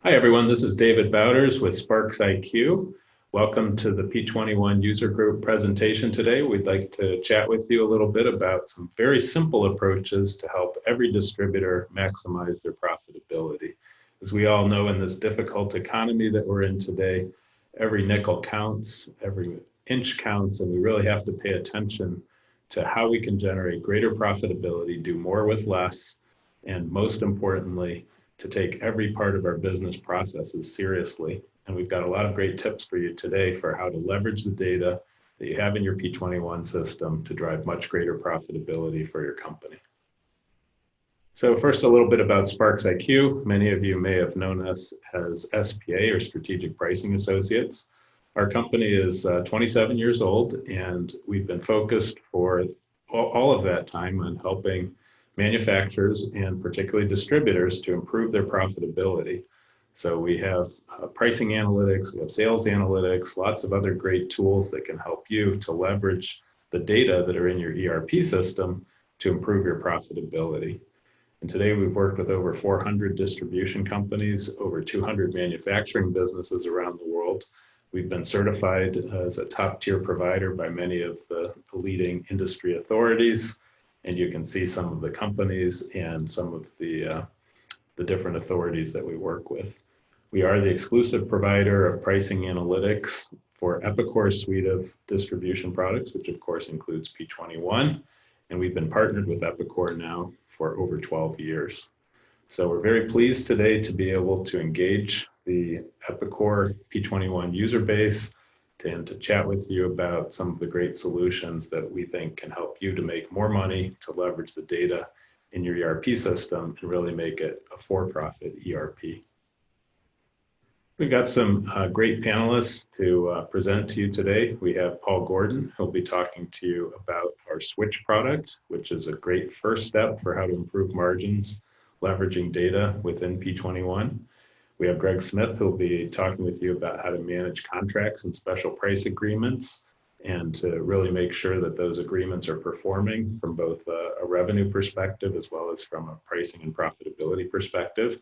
Hi, everyone. This is David Bowders with SPARXiQ. Welcome to the P21 User Group presentation today. We'd like to chat with you a little bit about some very simple approaches to help every distributor maximize their profitability. As we all know, in this difficult economy that we're in today, every nickel counts, every inch counts, and we really have to pay attention to how we can generate greater profitability, do more with less, and most importantly, to take every part of our business processes seriously. And we've got a lot of great tips for you today for how to leverage the data that you have in your P21 system to drive much greater profitability for your company. So first, a little bit about SPARXiQ. Many of you may have known us as SPA, or Strategic Pricing Associates. Our company is 27 years old, and we've been focused for all of that time on helping manufacturers and particularly distributors to improve their profitability. So we have pricing analytics, we have sales analytics, lots of other great tools that can help you to leverage the data that are in your ERP system to improve your profitability. And today we've worked with over 400 distribution companies, over 200 manufacturing businesses around the world. We've been certified as a top-tier provider by many of the leading industry authorities. And you can see some of the companies and some of the different authorities that we work with. We are the exclusive provider of pricing analytics for Epicor's suite of distribution products, which of course includes P21. And we've been partnered with Epicor now for over 12 years. So we're very pleased today to be able to engage the Epicor P21 user base and to chat with you about some of the great solutions that we think can help you to make more money, to leverage the data in your ERP system and really make it a for-profit ERP. We've got some great panelists to present to you today. We have Paul Gordon, who'll be talking to you about our Switch product, which is a great first step for how to improve margins, leveraging data within P21. We have Greg Smith, who'll be talking with you about how to manage contracts and special price agreements and to really make sure that those agreements are performing from both a revenue perspective as well as from a pricing and profitability perspective.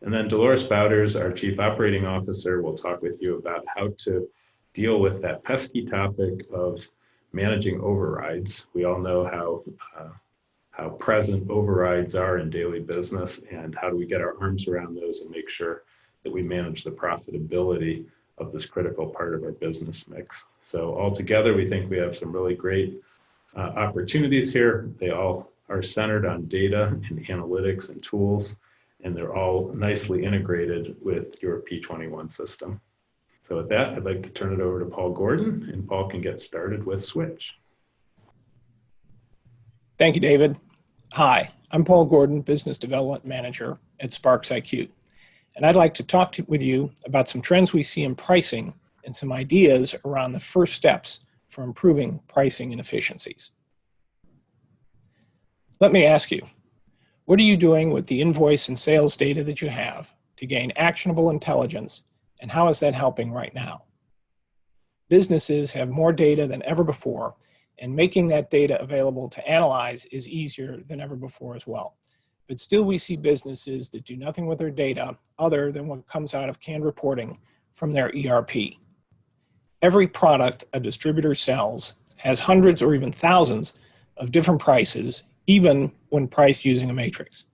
And then Dolores Bowders, our Chief Operating Officer, will talk with you about how to deal with that pesky topic of managing overrides. We all know how present overrides are in daily business, and how do we get our arms around those and make sure that we manage the profitability of this critical part of our business mix. So altogether, we think we have some really great opportunities here. They all are centered on data and analytics and tools, and they're all nicely integrated with your P21 system. So with that, I'd like to turn it over to Paul Gordon, and Paul can get started with Switch. Thank you, David. Hi, I'm Paul Gordon, Business Development Manager at SPARXiQ. And I'd like to talk with you about some trends we see in pricing and some ideas around the first steps for improving pricing and efficiencies. Let me ask you, what are you doing with the invoice and sales data that you have to gain actionable intelligence, and how is that helping right now? Businesses have more data than ever before, and making that data available to analyze is easier than ever before as well. But still, we see businesses that do nothing with their data other than what comes out of canned reporting from their ERP. Every product a distributor sells has hundreds or even thousands of different prices, even when priced using a matrix.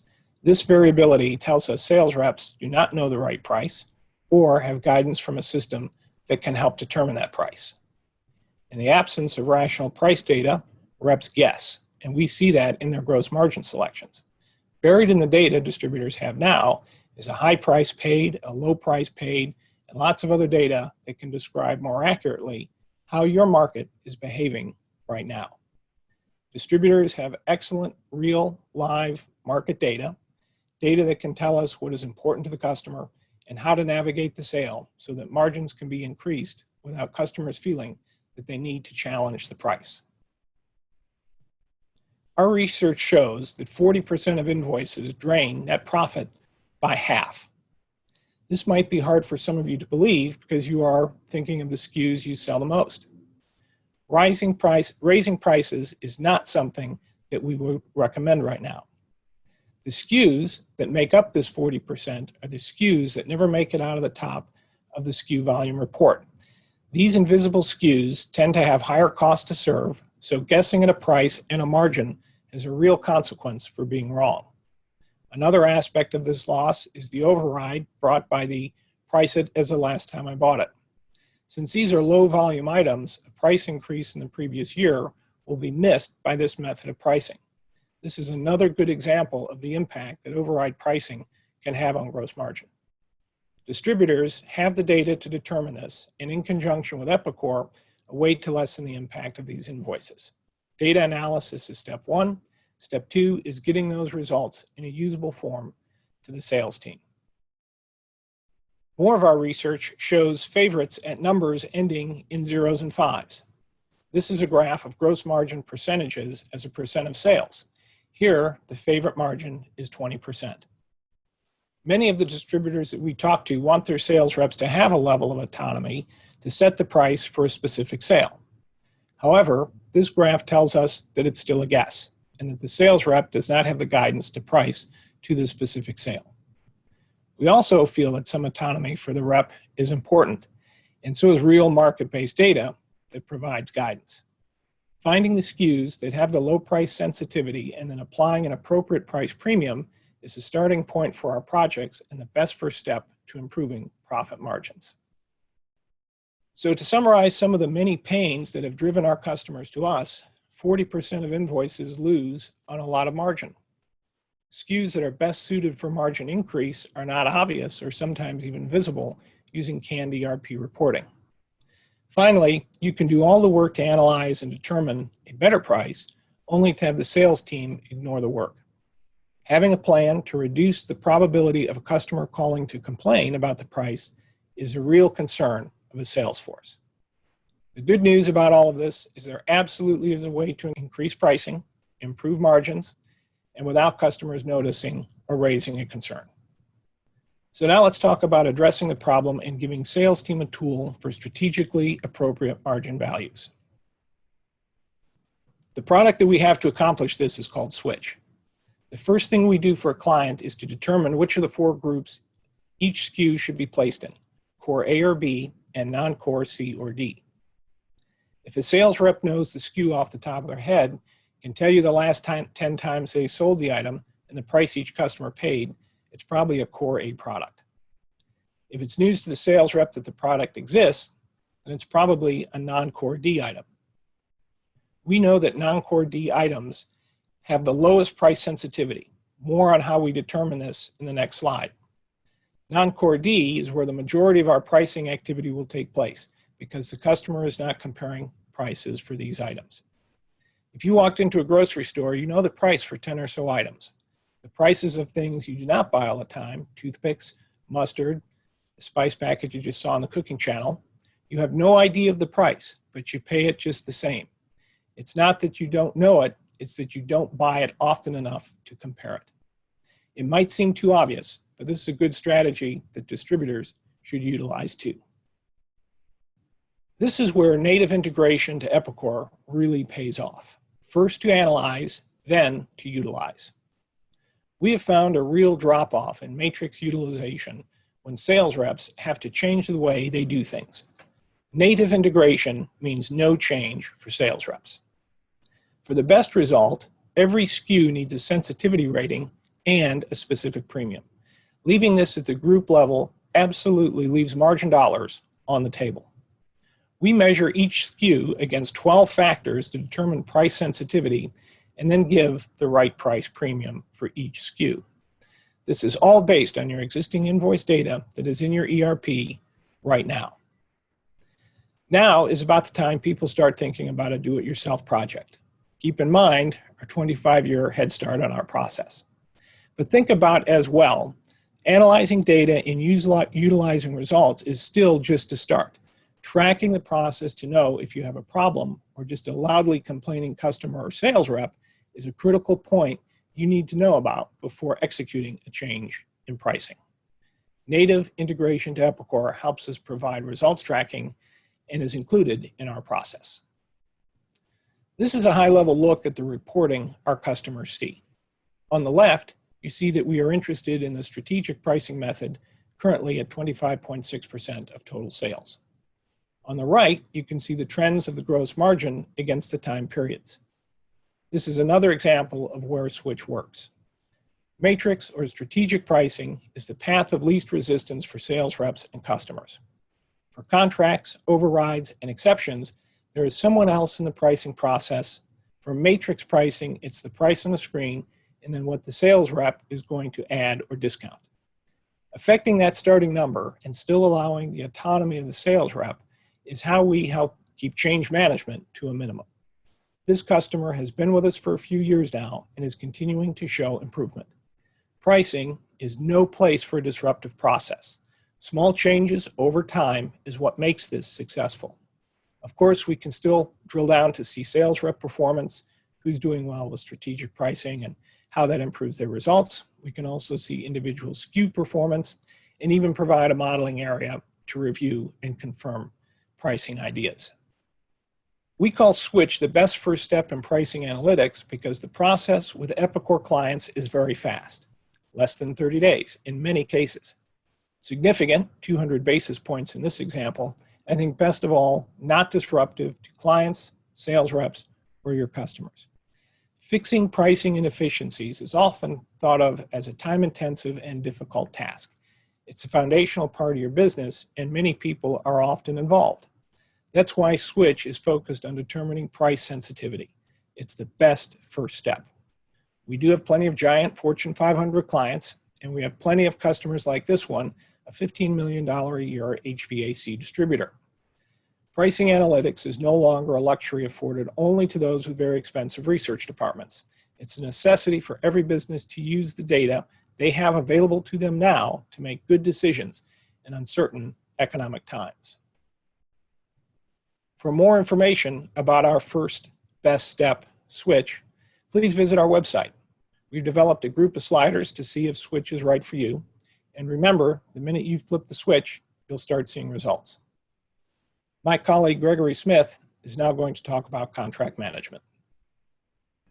This variability tells us sales reps do not know the right price or have guidance from a system that can help determine that price. In the absence of rational price data, reps guess, and we see that in their gross margin selections. Buried in the data distributors have now is a high price paid, a low price paid, and lots of other data that can describe more accurately how your market is behaving right now. Distributors have excellent real live market data that can tell us what is important to the customer and how to navigate the sale so that margins can be increased without customers feeling that they need to challenge the price. Our research shows that 40% of invoices drain net profit by half. This might be hard for some of you to believe because you are thinking of the SKUs you sell the most. Raising prices is not something that we would recommend right now. The SKUs that make up this 40% are the SKUs that never make it out of the top of the SKU volume report. These invisible SKUs tend to have higher cost to serve, so guessing at a price and a margin has a real consequence for being wrong. Another aspect of this loss is the override brought by the price it as the last time I bought it. Since these are low volume items, a price increase in the previous year will be missed by this method of pricing. This is another good example of the impact that override pricing can have on gross margin. Distributors have the data to determine this, and in conjunction with Epicor, a way to lessen the impact of these invoices. Data analysis is step one. Step two is getting those results in a usable form to the sales team. More of our research shows favorites at numbers ending in zeros and fives. This is a graph of gross margin percentages as a percent of sales. Here, the favorite margin is 20%. Many of the distributors that we talk to want their sales reps to have a level of autonomy to set the price for a specific sale. However, this graph tells us that it's still a guess, and that the sales rep does not have the guidance to price to the specific sale. We also feel that some autonomy for the rep is important, and so is real market-based data that provides guidance. Finding the SKUs that have the low price sensitivity and then applying an appropriate price premium is the starting point for our projects and the best first step to improving profit margins. So to summarize some of the many pains that have driven our customers to us, 40% of invoices lose on a lot of margin. SKUs that are best suited for margin increase are not obvious or sometimes even visible using canned ERP reporting. Finally, you can do all the work to analyze and determine a better price, only to have the sales team ignore the work. Having a plan to reduce the probability of a customer calling to complain about the price is a real concern of a sales force. The good news about all of this is there absolutely is a way to increase pricing, improve margins, and without customers noticing or raising a concern. So now let's talk about addressing the problem and giving sales team a tool for strategically appropriate margin values. The product that we have to accomplish this is called Switch. The first thing we do for a client is to determine which of the four groups each SKU should be placed in, core A or B and non-core C or D. If a sales rep knows the SKU off the top of their head, can tell you the last 10 times they sold the item and the price each customer paid, it's probably a core A product. If it's news to the sales rep that the product exists, then it's probably a non-core D item. We know that non-core D items have the lowest price sensitivity. More on how we determine this in the next slide. Non-core D is where the majority of our pricing activity will take place because the customer is not comparing prices for these items. If you walked into a grocery store, you know the price for 10 or so items. The prices of things you do not buy all the time, toothpicks, mustard, the spice packet you just saw on the cooking channel, you have no idea of the price, but you pay it just the same. It's not that you don't know it, it's that you don't buy it often enough to compare it. It might seem too obvious, but this is a good strategy that distributors should utilize too. This is where native integration to Epicor really pays off. First to analyze, then to utilize. We have found a real drop-off in matrix utilization when sales reps have to change the way they do things. Native integration means no change for sales reps. For the best result, every SKU needs a sensitivity rating and a specific premium. Leaving this at the group level absolutely leaves margin dollars on the table. We measure each SKU against 12 factors to determine price sensitivity and then give the right price premium for each SKU. This is all based on your existing invoice data that is in your ERP right now. Now is about the time people start thinking about a do-it-yourself project. Keep in mind our 25-year head start on our process. But think about as well, analyzing data and utilizing results is still just a start. Tracking the process to know if you have a problem or just a loudly complaining customer or sales rep is a critical point you need to know about before executing a change in pricing. Native integration to Epicor helps us provide results tracking and is included in our process. This is a high-level look at the reporting our customers see. On the left, you see that we are interested in the strategic pricing method, currently at 25.6% of total sales. On the right, you can see the trends of the gross margin against the time periods. This is another example of where a switch works. Matrix or strategic pricing is the path of least resistance for sales reps and customers. For contracts, overrides, and exceptions, there is someone else in the pricing process. For matrix pricing, it's the price on the screen and then what the sales rep is going to add or discount. Affecting that starting number and still allowing the autonomy of the sales rep is how we help keep change management to a minimum. This customer has been with us for a few years now and is continuing to show improvement. Pricing is no place for a disruptive process. Small changes over time is what makes this successful. Of course, we can still drill down to see sales rep performance, who's doing well with strategic pricing and how that improves their results. We can also see individual SKU performance and even provide a modeling area to review and confirm pricing ideas. We call Switch the best first step in pricing analytics because the process with Epicor clients is very fast, less than 30 days in many cases. Significant, 200 basis points in this example. I think best of all, not disruptive to clients, sales reps, or your customers. Fixing pricing inefficiencies is often thought of as a time-intensive and difficult task. It's a foundational part of your business, and many people are often involved. That's why Switch is focused on determining price sensitivity. It's the best first step. We do have plenty of giant Fortune 500 clients, and we have plenty of customers like this one, a $15 million a year HVAC distributor. Pricing analytics is no longer a luxury afforded only to those with very expensive research departments. It's a necessity for every business to use the data they have available to them now to make good decisions in uncertain economic times. For more information about our first best step, Switch, please visit our website. We've developed a group of sliders to see if Switch is right for you. And remember, the minute you flip the switch, you'll start seeing results. My colleague, Gregory Smith, is now going to talk about contract management.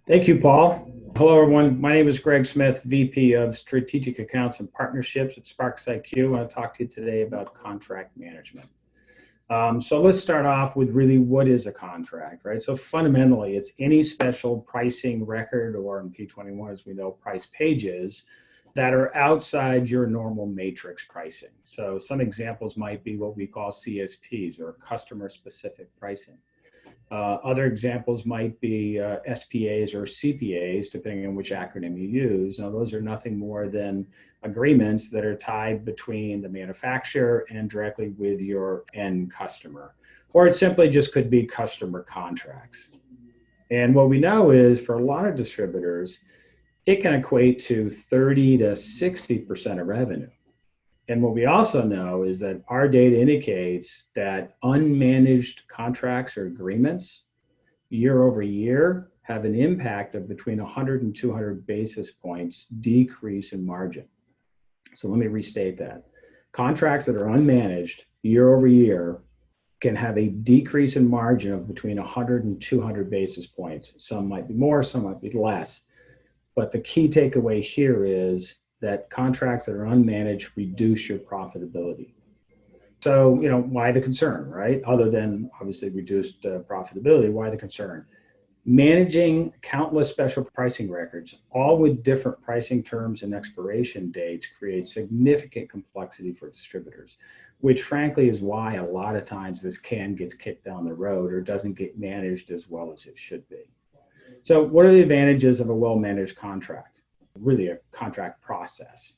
Thank you, Paul. Hello, everyone. My name is Greg Smith, VP of Strategic Accounts and Partnerships at SPARXiQ. I want to talk to you today about contract management. So let's start off with really what is a contract, right? So fundamentally, it's any special pricing record, or in P21, as we know, price pages that are outside your normal matrix pricing. So some examples might be what we call CSPs, or customer-specific pricing. Other examples might be SPAs or CPAs, depending on which acronym you use. Now, those are nothing more than agreements that are tied between the manufacturer and directly with your end customer. Or it simply just could be customer contracts. And what we know is for a lot of distributors, it can equate to 30 to 60% of revenue. And what we also know is that our data indicates that unmanaged contracts or agreements year over year have an impact of between 100 and 200 basis points decrease in margin. So let me restate that. Contracts that are unmanaged year over year can have a decrease in margin of between 100 and 200 basis points. Some might be more, some might be less. But the key takeaway here is that contracts that are unmanaged reduce your profitability. So, why the concern, right? Other than obviously reduced profitability, why the concern? Managing countless special pricing records, all with different pricing terms and expiration dates, creates significant complexity for distributors, which frankly is why a lot of times this can get kicked down the road or doesn't get managed as well as it should be. So what are the advantages of a well-managed contract? Really a contract process.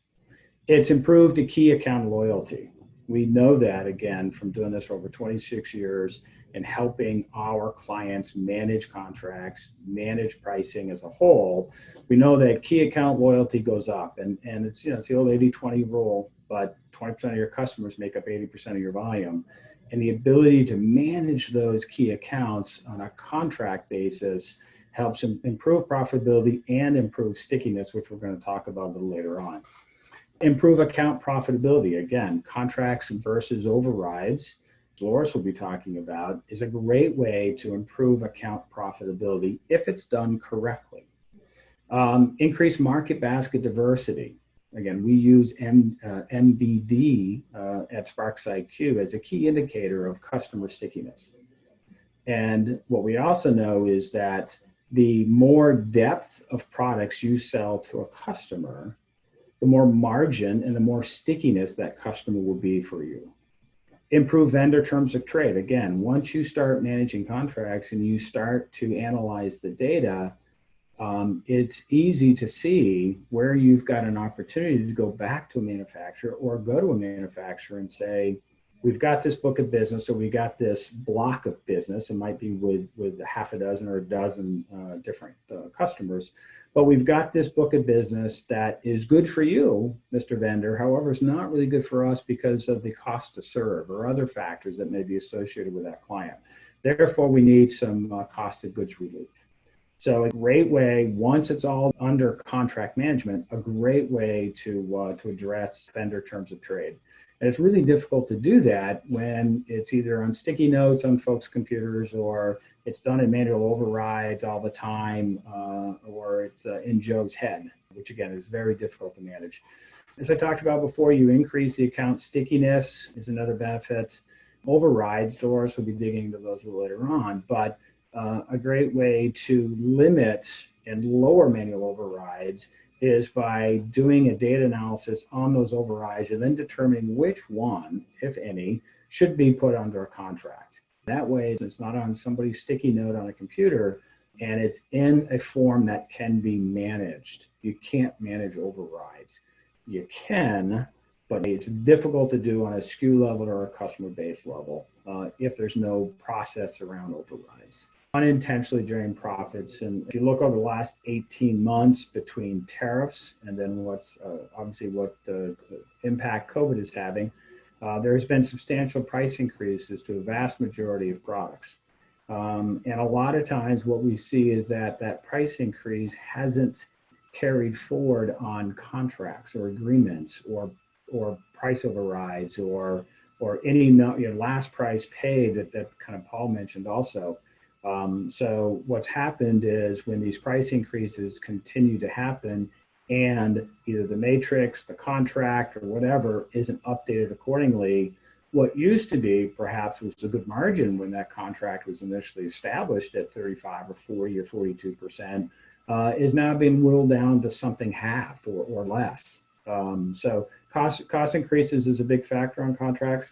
It's improved the key account loyalty. We know that, again, from doing this for over 26 years and helping our clients manage contracts, manage pricing as a whole. We know that key account loyalty goes up, and it's, it's the old 80-20 rule, but 20% of your customers make up 80% of your volume. And the ability to manage those key accounts on a contract basis helps improve profitability and improve stickiness, which we're going to talk about a little later on. Improve account profitability. Again, contracts versus overrides, Dolores will be talking about, is a great way to improve account profitability if it's done correctly. Increase market basket diversity. Again, we use MBD at SPARXiQ as a key indicator of customer stickiness. And what we also know is that the more depth of products you sell to a customer, the more margin and the more stickiness that customer will be for you. Improve vendor terms of trade. Again, once you start managing contracts and you start to analyze the data, it's easy to see where you've got an opportunity to go back to a manufacturer or go to a manufacturer and say, we've got this book of business, or we got this block of business. It might be with half a dozen or a dozen different customers, but we've got this book of business that is good for you, Mr. Vendor. However, it's not really good for us because of the cost to serve or other factors that may be associated with that client. Therefore, we need some cost of goods relief. So a great way, once it's all under contract management, a great way to address vendor terms of trade. And it's really difficult to do that when it's either on sticky notes on folks' computers, or it's done in manual overrides all the time, or it's in Joe's head, which again is very difficult to manage. As I talked about before, you increase the account stickiness is another benefit. Overrides, Doris will be digging into those a little later on, but a great way to limit and lower manual overrides is by doing a data analysis on those overrides and then determining which one, if any, should be put under a contract. That way, it's not on somebody's sticky note on a computer, and it's in a form that can be managed. You can't manage overrides. You can, but it's difficult to do on a SKU level or a customer base level if there's no process around overrides. Unintentionally drain profits. And if you look over the last 18 months between tariffs and then what's obviously what impact COVID is having, there's been substantial price increases to a vast majority of products. And a lot of times what we see is that that price increase hasn't carried forward on contracts or agreements or price overrides or any last price paid that kind of Paul mentioned also. So what's happened is when these price increases continue to happen and either the matrix, the contract, or whatever isn't updated accordingly, what used to be perhaps was a good margin when that contract was initially established at 35 or 40 or 42%, is now being whittled down to something half or less. So cost increases is a big factor on contracts.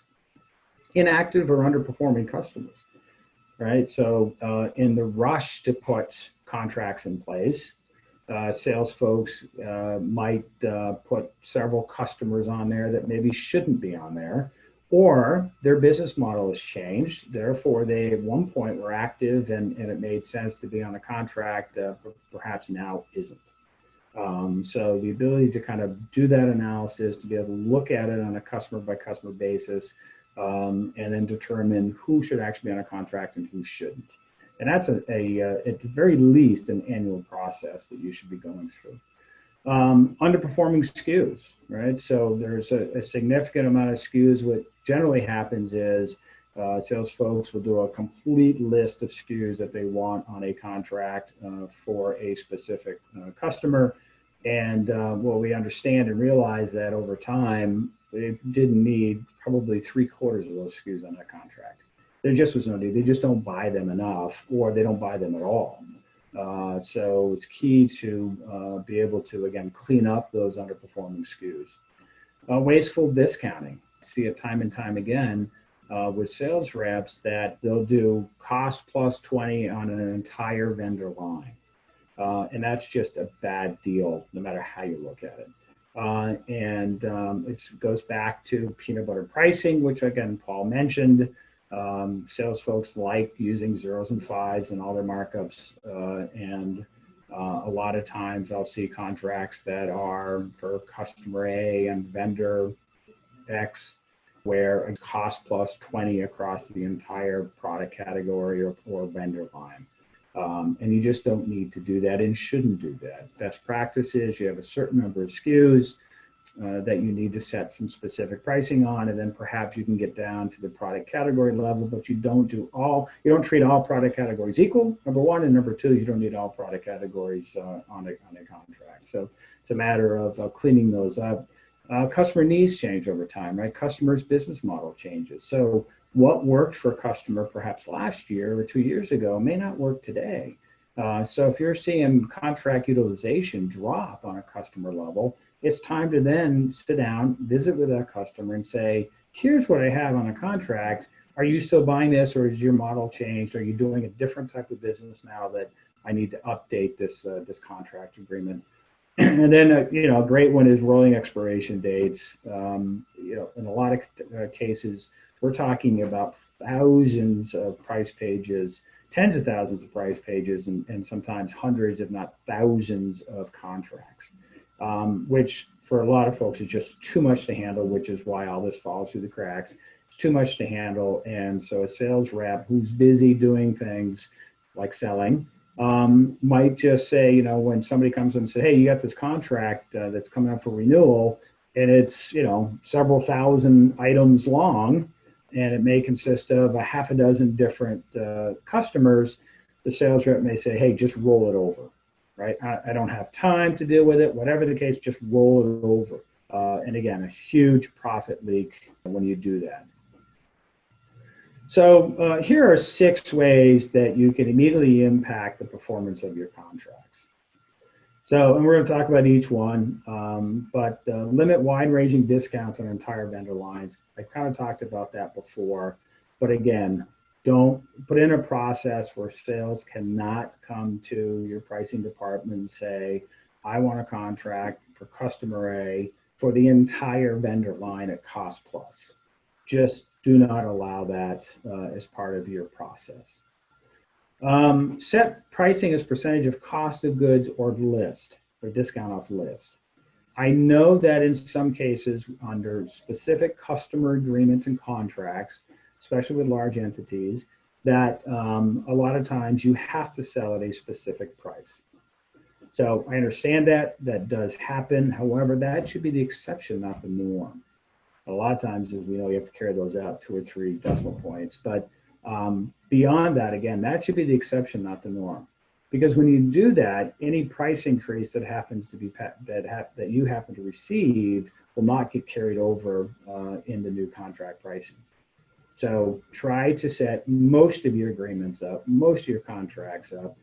Inactive or underperforming customers. Right. So in the rush to put contracts in place, sales folks might put several customers on there that maybe shouldn't be on there, or their business model has changed. Therefore, they at one point were active and it made sense to be on a contract, but perhaps now isn't. So the ability to kind of do that analysis, to be able to look at it on a customer by customer basis, and then determine who should actually be on a contract and who shouldn't. And that's at the very least an annual process that you should be going through. Underperforming SKUs, right? So there's a significant amount of SKUs. What generally happens is sales folks will do a complete list of SKUs that they want on a contract for a specific customer. And what we understand and realize that over time, they didn't need probably 3/4 of those SKUs on that contract. There just was no need. They just don't buy them enough, or they don't buy them at all. So it's key to be able to, again, clean up those underperforming SKUs. Wasteful discounting. I see it time and time again with sales reps that they'll do cost plus 20 on an entire vendor line. And that's just a bad deal, no matter how you look at it. It goes back to peanut butter pricing, which again, Paul mentioned. Sales folks like using zeros and fives and all their markups. A lot of times I'll see contracts that are for customer A and vendor X, where a cost plus 20 across the entire product category or vendor line. And you just don't need to do that and shouldn't do that. Best practice is you have a certain number of SKUs. that you need to set some specific pricing on, and then perhaps you can get down to the product category level, but you don't treat all product categories equal, number one, and number two, you don't need all product categories on a contract. So it's a matter of cleaning those up. Customer needs change over time, right? Customers' business model changes. So what worked for a customer perhaps last year or 2 years ago may not work today. So if you're seeing contract utilization drop on a customer level, it's time to then sit down, visit with that customer and say, here's what I have on a contract. Are you still buying this, or is your model changed? Are you doing a different type of business now that I need to update this contract agreement? And then, a great one is rolling expiration dates. In a lot of cases, we're talking about thousands of price pages, tens of thousands of price pages, and sometimes hundreds, if not thousands of contracts, which for a lot of folks is just too much to handle, which is why all this falls through the cracks. It's too much to handle. And so a sales rep who's busy doing things like selling might just say, when somebody comes in and say, hey, you got this contract that's coming up for renewal, and it's, several thousand items long, and it may consist of a half a dozen different customers, the sales rep may say, hey, just roll it over, right? I don't have time to deal with it. Whatever the case, just roll it over. And again, a huge profit leak when you do that. So here are 6 ways that you can immediately impact the performance of your contracts. So, and we're going to talk about each one, but limit wide-ranging discounts on entire vendor lines. I kind of talked about that before, but again, don't put in a process where sales cannot come to your pricing department and say, I want a contract for customer A for the entire vendor line at cost plus. Just do not allow that as part of your process. Set pricing as percentage of cost of goods or list, or discount off list. I know that in some cases under specific customer agreements and contracts, especially with large entities, that a lot of times you have to sell at a specific price. So I understand that does happen. However, that should be the exception, not the norm. A lot of times, as we know, you have to carry those out 2 or 3 decimal points. But beyond that, again, that should be the exception, not the norm. Because when you do that, any price increase that happens to be that you happen to receive will not get carried over in the new contract pricing. So try to set most of your agreements up, most of your contracts up,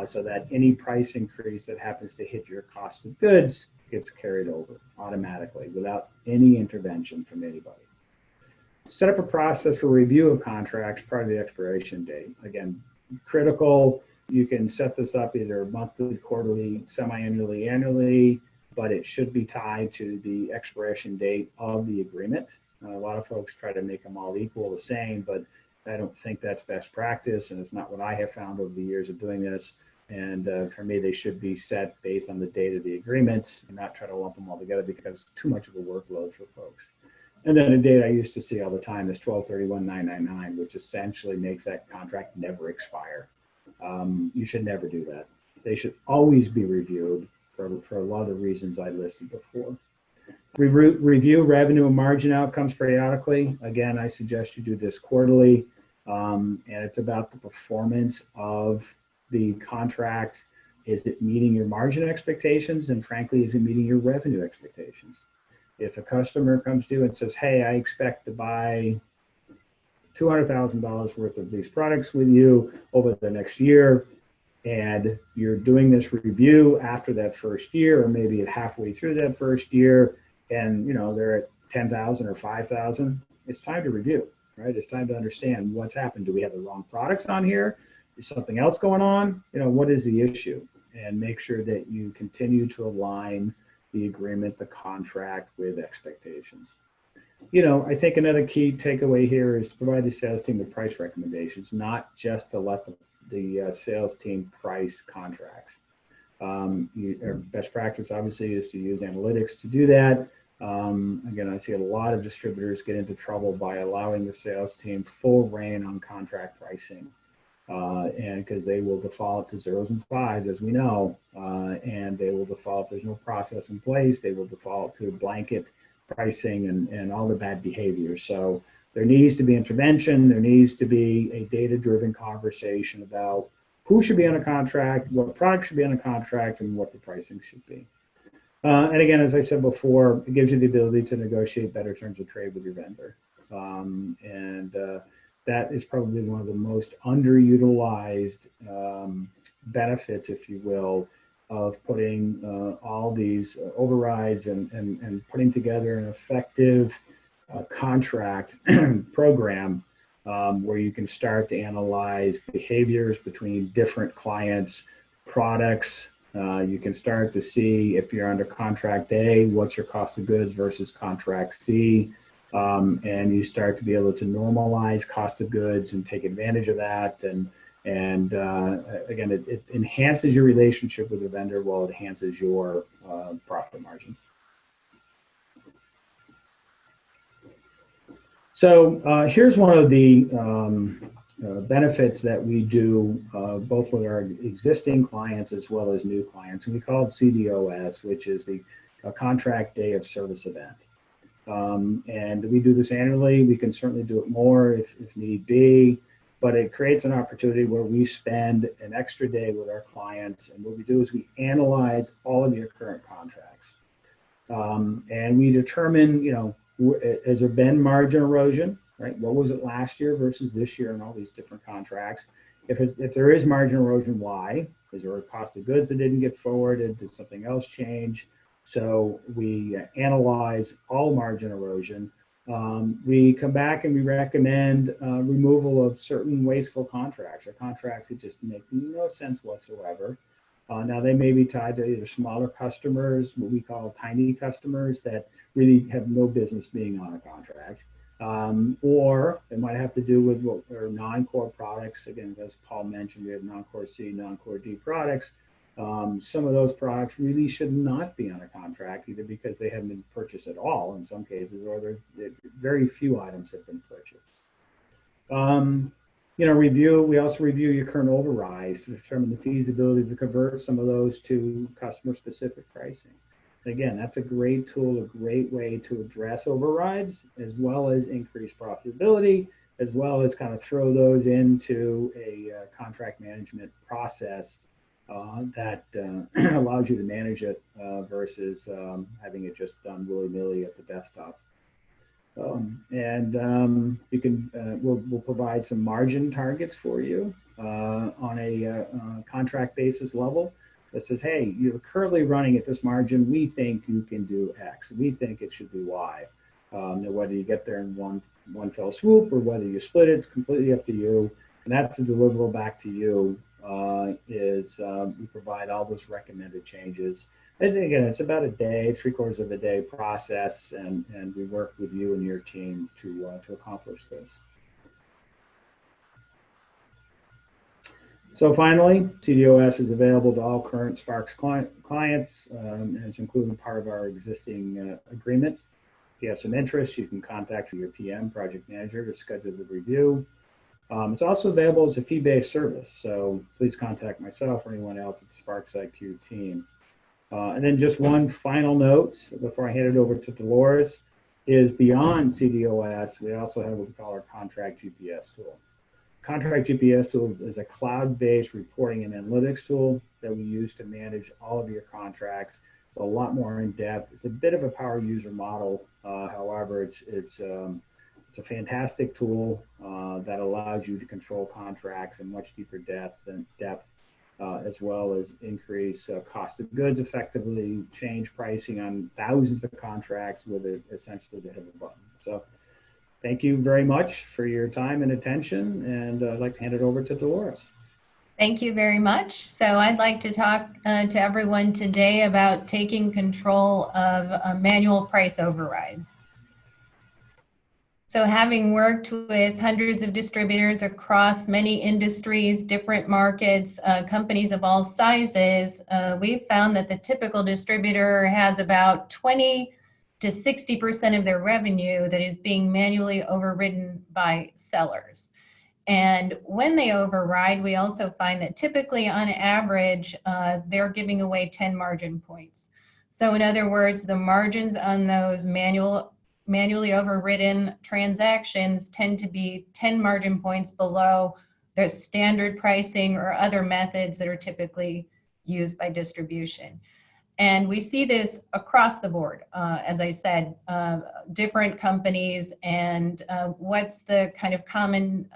so that any price increase that happens to hit your cost of goods gets carried over automatically without any intervention from anybody. Set up a process for review of contracts prior to the expiration date. Again, critical. You can set this up either monthly, quarterly, semi-annually, annually, but it should be tied to the expiration date of the agreement. A lot of folks try to make them all equal, the same, but I don't think that's best practice, and it's not what I have found over the years of doing this. And for me, they should be set based on the date of the agreement and not try to lump them all together because it's too much of a workload for folks. And then a date I used to see all the time is 12/31/999, which essentially makes that contract never expire. You should never do that. They should always be reviewed for a lot of the reasons I listed before. Review revenue and margin outcomes periodically. Again, I suggest you do this quarterly, and it's about the performance of the contract. Is it meeting your margin expectations? And frankly, is it meeting your revenue expectations? If a customer comes to you and says, hey, I expect to buy $200,000 worth of these products with you over the next year, and you're doing this review after that first year, or maybe halfway through that first year, and they're at 10,000 or 5,000, it's time to review, right? It's time to understand what's happened. Do we have the wrong products on here? Is something else going on? What is the issue? And make sure that you continue to align the agreement, the contract with expectations. I think another key takeaway here is provide the sales team with price recommendations, not just to let the sales team price contracts. Best practice, obviously, is to use analytics to do that. Again, I see a lot of distributors get into trouble by allowing the sales team full reign on contract pricing. and because they will default to zeros and fives, as we know, and they will default if there's no process in place. They will default to blanket pricing and all the bad behaviors. So there needs to be intervention. There needs to be a data-driven conversation about who should be on a contract, what product should be on a contract, and what the pricing should be. And again, as I said before, it gives you the ability to negotiate better terms of trade with your vendor. That is probably one of the most underutilized benefits, if you will, of putting all these overrides and putting together an effective contract program where you can start to analyze behaviors between different clients, products. You can start to see if you're under contract A, what's your cost of goods versus contract C. And you start to be able to normalize cost of goods and take advantage of that. And again, it enhances your relationship with the vendor while it enhances your profit margins. So here's one of the benefits that we do both with our existing clients as well as new clients. And we call it CDOS, which is the contract day of service event. And we do this annually. We can certainly do it more if need be, but it creates an opportunity where we spend an extra day with our clients. And what we do is we analyze all of your current contracts. And we determine, has there been margin erosion, right? What was it last year versus this year in all these different contracts? If there is margin erosion, why? Is there a cost of goods that didn't get forwarded? Did something else change? So we analyze all margin erosion. We come back and we recommend removal of certain wasteful contracts or contracts that just make no sense whatsoever. Now they may be tied to either smaller customers, what we call tiny customers that really have no business being on a contract, or it might have to do with what are non-core products. Again, as Paul mentioned, we have non-core C, non-core D products. Some of those products really should not be on a contract, either because they haven't been purchased at all in some cases, or very few items have been purchased. We also review your current overrides to determine the feasibility to convert some of those to customer-specific pricing. Again, that's a great tool, a great way to address overrides, as well as increase profitability, as well as kind of throw those into a contract management process that allows you to manage it versus having it just done willy-nilly at the desktop. You can we'll provide some margin targets for you on a contract basis level that says, hey, you're currently running at this margin. We think you can do X. We think it should be Y. Whether you get there in one fell swoop or whether you split it, it's completely up to you. And that's a deliverable back to you. We provide all those recommended changes. And again, it's about a day, 3/4 of a day process, and we work with you and your team to accomplish this. So finally, CDOS is available to all current SPARX clients, and it's included part of our existing agreement. If you have some interest, you can contact your PM, project manager, to schedule the review. It's also available as a fee-based service, so please contact myself or anyone else at the SPARXiQ team. And then just one final note before I hand it over to Dolores is beyond CDOS, we also have what we call our Contract GPS tool. Contract GPS tool is a cloud-based reporting and analytics tool that we use to manage all of your contracts. It's a lot more in depth. It's a bit of a power user model. However, it's a fantastic tool that allows you to control contracts in much deeper depth, as well as increase cost of goods effectively, change pricing on thousands of contracts with essentially the hit of a button. So thank you very much for your time and attention, and I'd like to hand it over to Dolores. Thank you very much. So I'd like to talk to everyone today about taking control of manual price overrides. So having worked with hundreds of distributors across many industries, different markets, companies of all sizes, we've found that the typical distributor has about 20 to 60% of their revenue that is being manually overridden by sellers. And when they override, we also find that typically on average, they're giving away 10 margin points. So in other words, the margins on those manually overridden transactions tend to be 10 margin points below the standard pricing or other methods that are typically used by distribution. And we see this across the board, as I said, different companies. And what's the kind of common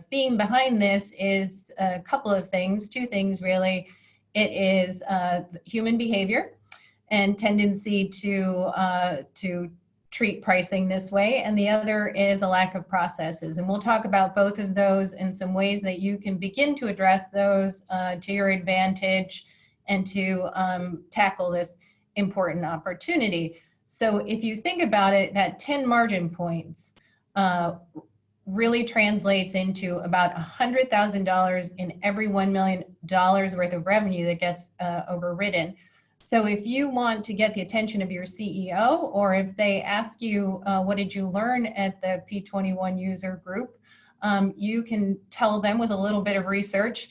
theme behind this is a couple of things, two things really. It is human behavior and tendency to treat pricing this way. And the other is a lack of processes. And we'll talk about both of those and some ways that you can begin to address those to your advantage and to tackle this important opportunity. So if you think about it, that 10 margin points really translates into about $100,000 in every $1 million worth of revenue that gets overridden. So if you want to get the attention of your CEO, or if they ask you, what did you learn at the P21 user group, you can tell them with a little bit of research,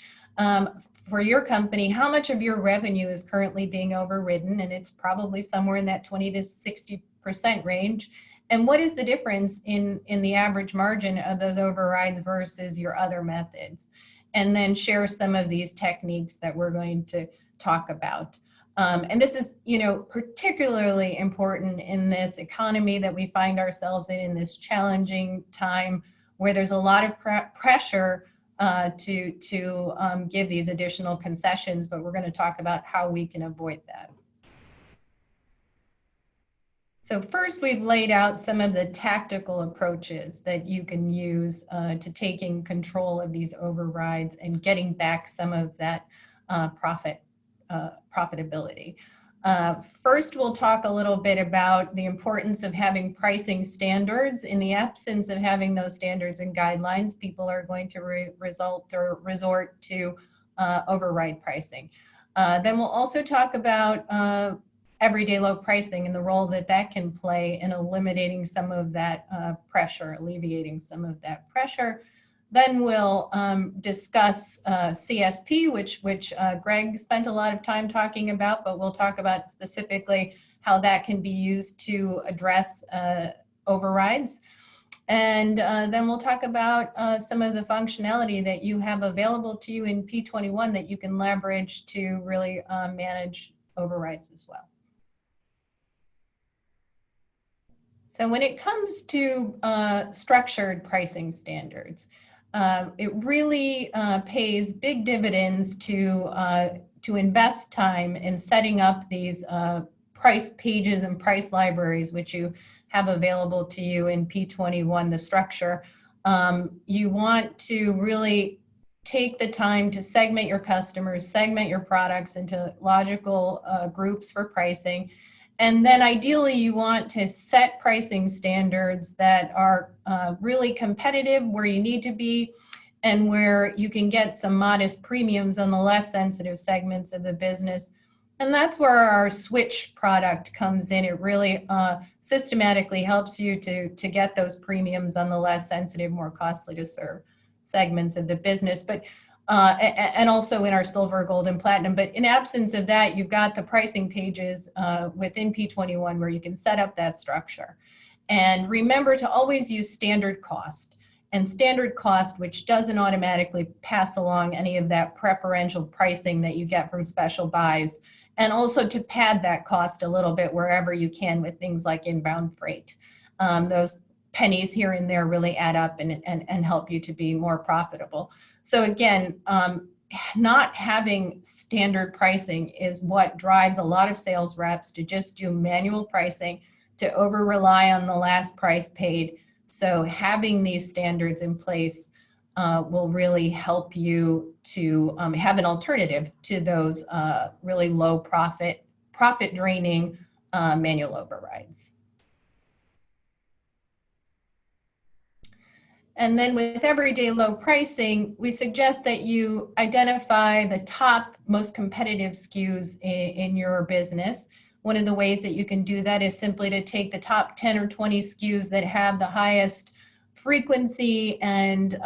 for your company, how much of your revenue is currently being overridden, and it's probably somewhere in that 20 to 60% range. And what is the difference in the average margin of those overrides versus your other methods? And then share some of these techniques that we're going to talk about. And this is, particularly important in this economy that we find ourselves in this challenging time where there's a lot of pressure to give these additional concessions, but we're going to talk about how we can avoid that. So first, we've laid out some of the tactical approaches that you can use to taking control of these overrides and getting back some of that profitability. First, we'll talk a little bit about the importance of having pricing standards. In the absence of having those standards and guidelines, people are going to resort to override pricing. Then we'll also talk about everyday low pricing and the role that that can play in eliminating some of that pressure, alleviating some of that pressure. Then we'll discuss CSP, which Greg spent a lot of time talking about, but we'll talk about specifically how that can be used to address overrides. And then we'll talk about some of the functionality that you have available to you in P21 that you can leverage to really manage overrides as well. So when it comes to structured pricing standards, it really pays big dividends to invest time in setting up these price pages and price libraries, which you have available to you in P21, the structure. You want to really take the time to segment your customers, segment your products into logical groups for pricing. And then ideally, you want to set pricing standards that are really competitive where you need to be and where you can get some modest premiums on the less sensitive segments of the business. And that's where our switch product comes in. It really systematically helps you to get those premiums on the less sensitive, more costly to serve segments of the business. But and also in our silver, gold, and platinum. But in absence of that, you've got the pricing pages within P21 where you can set up that structure. And remember to always use standard cost. And standard cost, which doesn't automatically pass along any of that preferential pricing that you get from special buys. And also to pad that cost a little bit wherever you can with things like inbound freight. Those pennies here and there really add up and help you to be more profitable. So again, not having standard pricing is what drives a lot of sales reps to just do manual pricing, to over rely on the last price paid. So having these standards in place will really help you to have an alternative to those really low profit draining manual overrides. And then with everyday low pricing, we suggest that you identify the top most competitive SKUs in your business. One of the ways that you can do that is simply to take the top 10 or 20 SKUs that have the highest frequency and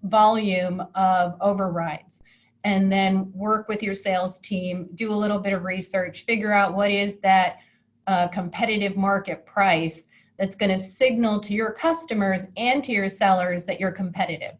volume of overrides. And then work with your sales team, do a little bit of research, figure out what is that competitive market price that's going to signal to your customers and to your sellers that you're competitive.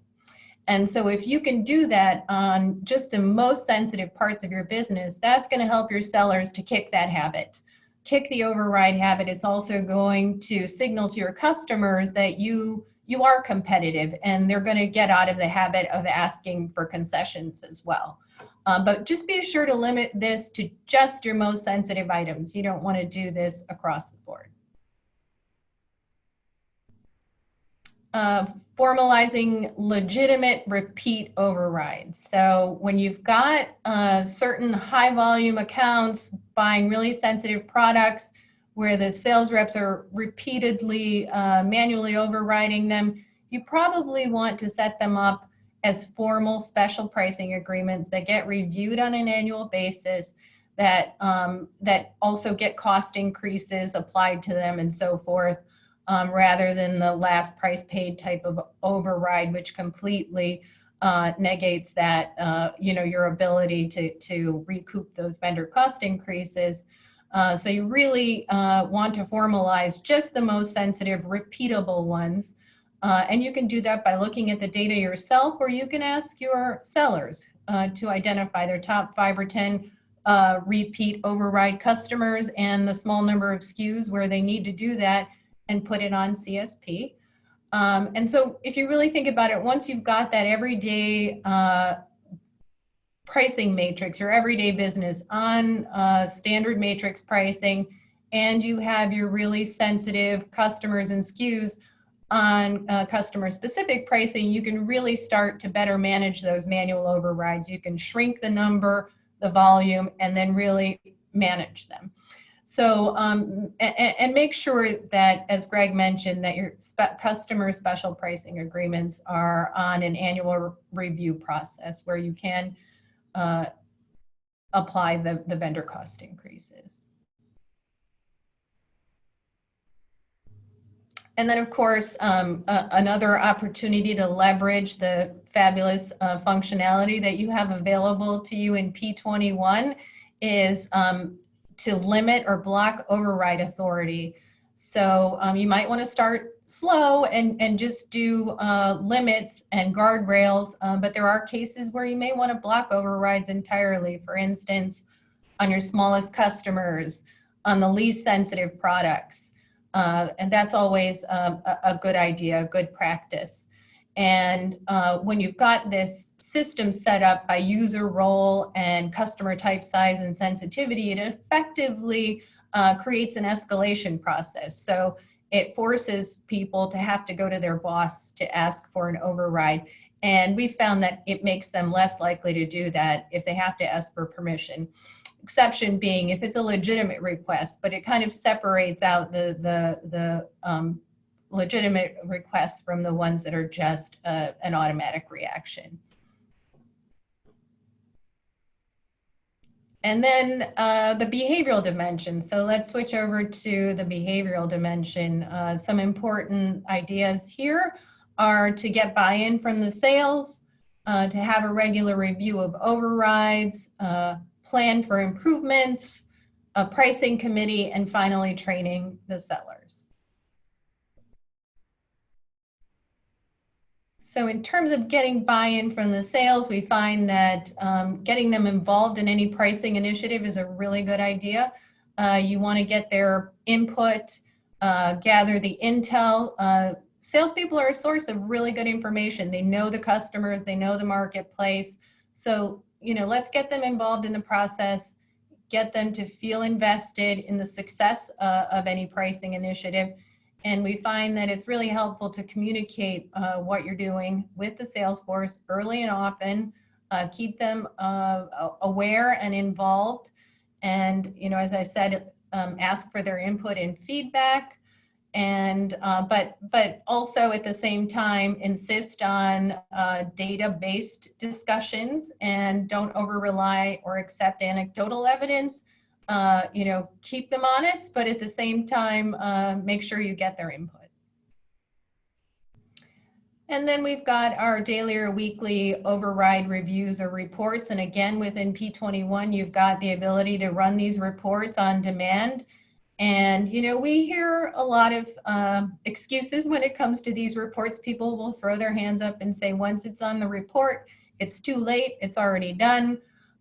And so if you can do that on just the most sensitive parts of your business, that's going to help your sellers to kick that habit, kick the override habit. It's also going to signal to your customers that you are competitive, and they're going to get out of the habit of asking for concessions as well. But just be sure to limit this to just your most sensitive items. You don't want to do this across the board. Formalizing legitimate repeat overrides. So when you've got certain high volume accounts buying really sensitive products where the sales reps are repeatedly manually overriding them, you probably want to set them up as formal special pricing agreements that get reviewed on an annual basis, that also get cost increases applied to them and so forth, rather than the last price paid type of override, which completely negates that your ability to recoup those vendor cost increases. So you really want to formalize just the most sensitive, repeatable ones. And you can do that by looking at the data yourself, or you can ask your sellers to identify their top 5 or 10 repeat override customers and the small number of SKUs where they need to do that, and put it on CSP. And so if you really think about it, once you've got that everyday pricing matrix, your everyday business on standard matrix pricing, and you have your really sensitive customers and SKUs on customer specific pricing, you can really start to better manage those manual overrides. You can shrink the number, the volume, and then really manage them. So, and make sure that, as Greg mentioned, that your customer special pricing agreements are on an annual review process where you can apply the vendor cost increases. And then, of course, another opportunity to leverage the fabulous functionality that you have available to you in P21 is to limit or block override authority. So you might want to start slow and just do limits and guardrails, but there are cases where you may want to block overrides entirely. For instance, on your smallest customers, on the least sensitive products. And that's always a good idea, a good practice. And when you've got this system set up by user role and customer type size and sensitivity, it effectively creates an escalation process. So it forces people to have to go to their boss to ask for an override. And we found that it makes them less likely to do that if they have to ask for permission. Exception being if it's a legitimate request, but it kind of separates out the legitimate requests from the ones that are just an automatic reaction. And then the behavioral dimension. So let's switch over to the behavioral dimension. Some important ideas here are to get buy-in from the sales, to have a regular review of overrides, plan for improvements, a pricing committee, and finally training the sellers. So in terms of getting buy-in from the sales, we find that getting them involved in any pricing initiative is a really good idea. You want to get their input, gather the intel. Salespeople are a source of really good information. They know the customers, they know the marketplace. So, let's get them involved in the process, get them to feel invested in the success of any pricing initiative. And we find that it's really helpful to communicate what you're doing with the sales force early and often, keep them aware and involved. And, as I said, ask for their input and feedback. And but also at the same time insist on data-based discussions and don't over-rely or accept anecdotal evidence. Keep them honest, but at the same time make sure you get their input. And then we've got our daily or weekly override reviews or reports. And again, within P21, you've got the ability to run these reports on demand. And, you know, we hear a lot of excuses when it comes to these reports. People will throw their hands up and say, once it's on the report, it's too late, it's already done.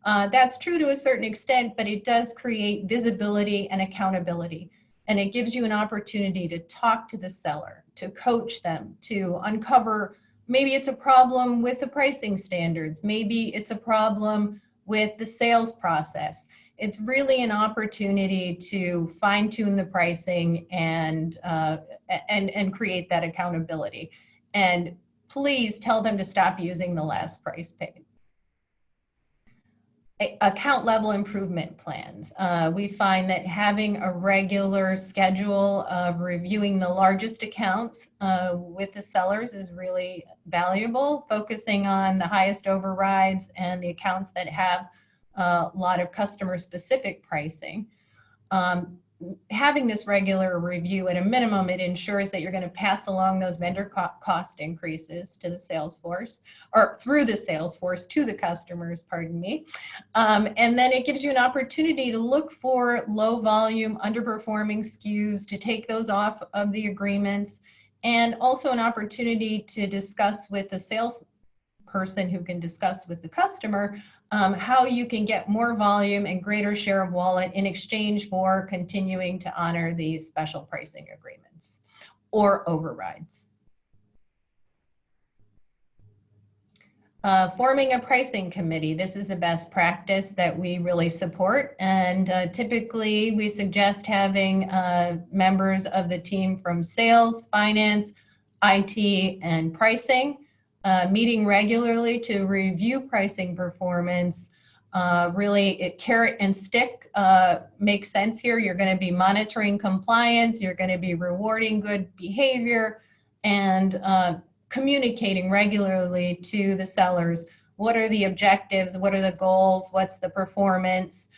That's true to a certain extent, but it does create visibility and accountability. And it gives you an opportunity to talk to the seller, to coach them, to uncover, maybe it's a problem with the pricing standards, maybe it's a problem with the sales process. It's really an opportunity to fine-tune the pricing and create that accountability. And please tell them to stop using the last price paid. Account level improvement plans. We find that having a regular schedule of reviewing the largest accounts with the sellers is really valuable, focusing on the highest overrides and the accounts that have a lot of customer specific pricing. Having this regular review, at a minimum, it ensures that you're going to pass along those vendor cost increases to the sales force, or through the sales force to the customers, pardon me. And then it gives you an opportunity to look for low volume, underperforming SKUs, to take those off of the agreements, and also an opportunity to discuss with the sales person who can discuss with the customer how you can get more volume and greater share of wallet in exchange for continuing to honor these special pricing agreements or overrides. Forming a pricing committee. This is a best practice that we really support, and typically we suggest having members of the team from sales, finance, IT, and pricing meeting regularly to review pricing performance. Really, carrot and stick makes sense here. You're going to be monitoring compliance, you're going to be rewarding good behavior, and communicating regularly to the sellers. What are the objectives? What are the goals? What's the performance?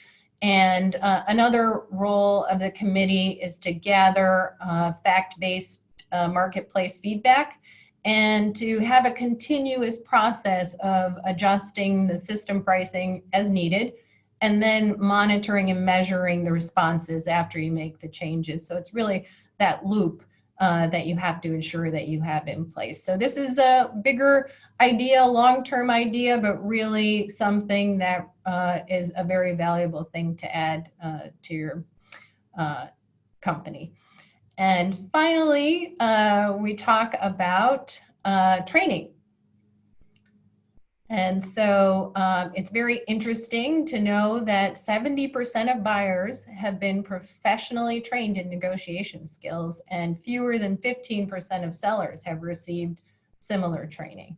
And another role of the committee is to gather fact-based marketplace feedback, and to have a continuous process of adjusting the system pricing as needed, and then monitoring and measuring the responses after you make the changes. So it's really that loop that you have to ensure that you have in place. So this is a bigger idea, long-term idea, but really something that is a very valuable thing to add to your company. And finally, we talk about training. And so it's very interesting to know that 70% of buyers have been professionally trained in negotiation skills, and fewer than 15% of sellers have received similar training.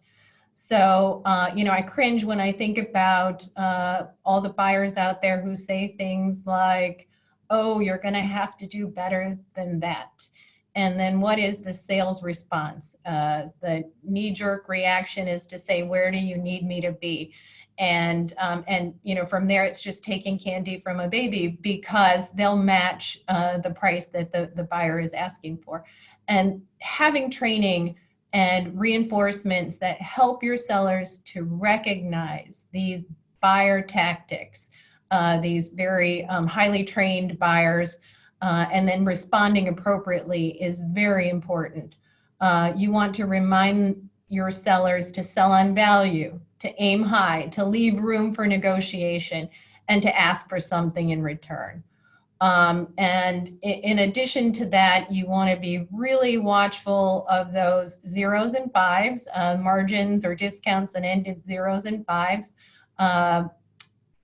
So, you know, I cringe when I think about all the buyers out there who say things like, oh, you're going to have to do better than that. And then what is the sales response? The knee-jerk reaction is to say, where do you need me to be? And you know, from there, it's just taking candy from a baby, because they'll match the price that the buyer is asking for. And having training and reinforcements that help your sellers to recognize these buyer tactics, these very highly trained buyers, and then responding appropriately is very important. You want to remind your sellers to sell on value, to aim high, to leave room for negotiation, and to ask for something in return. And in addition to that, you want to be really watchful of those zeros and fives, margins or discounts that end in zeros and fives.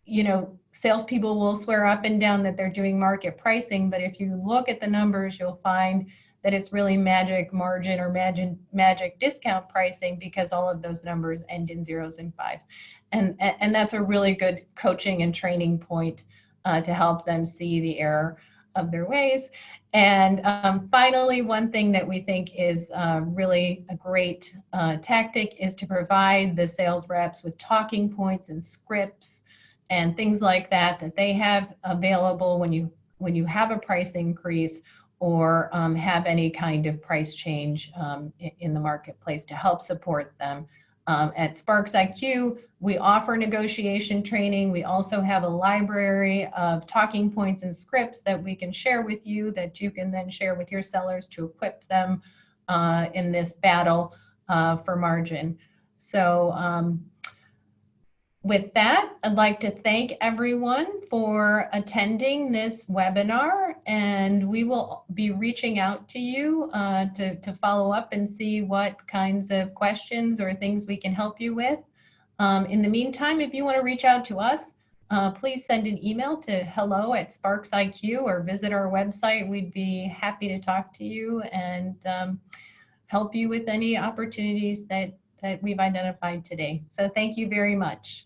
You know, salespeople will swear up and down that they're doing market pricing, but if you look at the numbers, you'll find that it's really magic margin or magic discount pricing, because all of those numbers end in zeros and fives. And that's a really good coaching and training point to help them see the error of their ways. And finally, one thing that we think is really a great tactic is to provide the sales reps with talking points and scripts and things like that that they have available when you have a price increase, or have any kind of price change in the marketplace to help support them. At SPARXiQ, we offer negotiation training. We also have a library of talking points and scripts that we can share with you that you can then share with your sellers to equip them in this battle for margin. So with that, I'd like to thank everyone for attending this webinar, and we will be reaching out to you to follow up and see what kinds of questions or things we can help you with. In the meantime, if you want to reach out to us, please send an email to hello@SPARXiQ or visit our website. We'd be happy to talk to you and help you with any opportunities that we've identified today. So thank you very much.